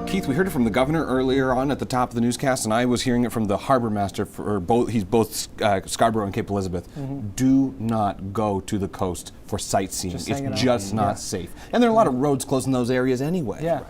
Keith, we heard it from the governor earlier on at the top of the newscast, and I was hearing it from the harbor master for both. He's both Scarborough and Cape Elizabeth. Do not go to the coast for sightseeing. It's just not safe. And there are a lot of roads closed in those areas anyway. Yeah.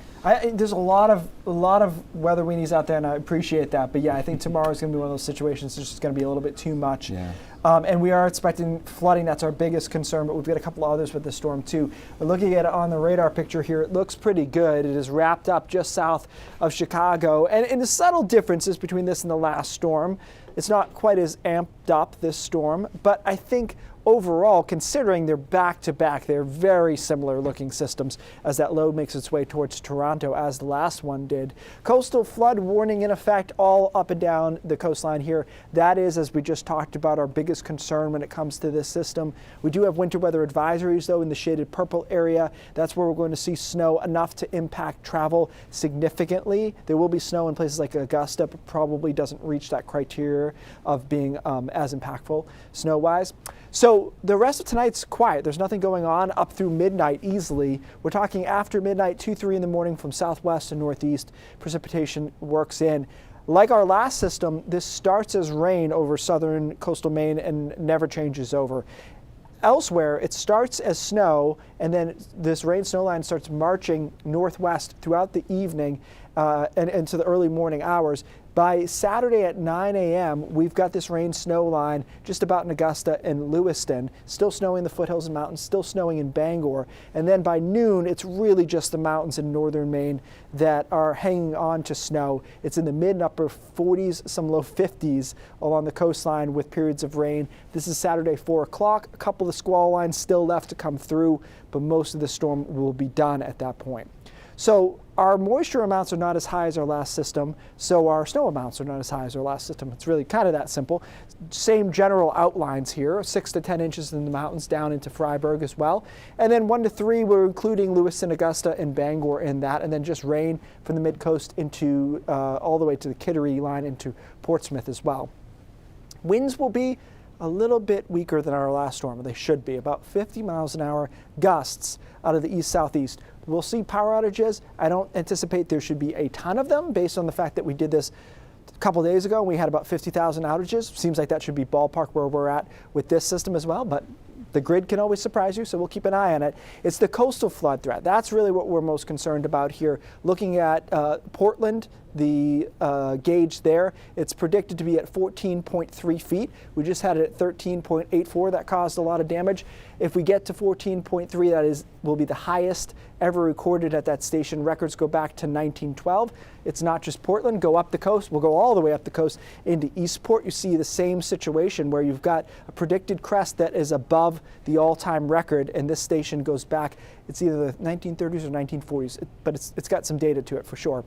There's a lot of weather weenies out there, and I appreciate that. But yeah, I think tomorrow is going to be one of those situations. It's just going to be a little bit too much. Yeah. And we are expecting flooding. That's our biggest concern. But we've got a couple others with the storm too. We're looking at it on the radar picture here. It looks pretty good. It is wrapped up just south of Chicago, and the subtle differences between this and the last storm. It's not quite as amped up, this storm, but I think overall, considering they're back-to-back, they're very similar looking systems as that low makes its way towards Toronto, as the last one did. Coastal flood warning in effect all up and down the coastline here. That is, as we just talked about, our biggest concern when it comes to this system. We do have winter weather advisories, though, in the shaded purple area. That's where we're going to see snow enough to impact travel significantly. There will be snow in places like Augusta, but probably doesn't reach that criteria of being as impactful snow-wise. So the rest of tonight's quiet. There's nothing going on up through midnight easily. We're talking after midnight, 2, 3 in the morning from southwest to northeast. Precipitation works in. Like our last system, this starts as rain over southern coastal Maine and never changes over. Elsewhere, it starts as snow, and then this rain-snow line starts marching northwest throughout the evening and into the early morning hours. By Saturday at 9 a.m., we've got this rain-snow line just about in Augusta and Lewiston, still snowing in the foothills and mountains, still snowing in Bangor. And then by noon, it's really just the mountains in northern Maine that are hanging on to snow. It's in the mid and upper 40s, some low 50s along the coastline with periods of rain. This is Saturday, 4 o'clock. A couple of squall lines still left to come through, but most of the storm will be done at that point. So our moisture amounts are not as high as our last system, so our snow amounts are not as high as our last system. It's really kind of that simple. Same general outlines here, 6 to 10 inches in the mountains down into Freiburg as well. And then 1 to 3, we're including Lewiston, Augusta, and Bangor in that, and then just rain from the mid-coast into all the way to the Kittery line into Portsmouth as well. Winds will be a little bit weaker than our last storm. They should be about 50 miles an hour gusts out of the east-southeast. We'll see power outages. I don't anticipate there should be a ton of them based on the fact that we did this a couple days ago. We had about 50,000 outages. Seems like that should be ballpark where we're at with this system as well, but the grid can always surprise you, so we'll keep an eye on it. It's the coastal flood threat. That's really what we're most concerned about here. Looking at Portland, the gauge there, it's predicted to be at 14.3 feet. We just had it at 13.84. That caused a lot of damage. If we get to 14.3, that will be the highest ever recorded at that station. Records go back to 1912. It's not just Portland. Go up the coast. We'll go all the way up the coast into Eastport. You see the same situation where you've got a predicted crest that is above the all-time record, and this station goes back, it's either the 1930s or 1940s, but it's got some data to it for sure.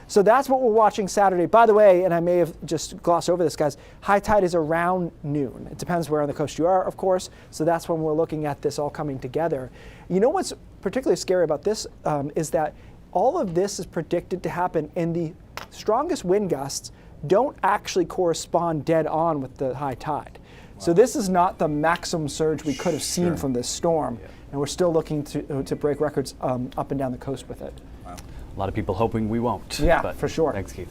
So that's what we're watching Saturday. By the way, and I may have just glossed over this, guys, high tide is around noon. It depends where on the coast you are, of course, so that's when we're looking at this all coming together. You know what's particularly scary about this is that all of this is predicted to happen, and the strongest wind gusts don't actually correspond dead on with the high tide. Wow. So this is not the maximum surge we could have seen from this storm, and we're still looking to break records up and down the coast with it. A lot of people hoping we won't. Yeah, for sure. Thanks, Keith.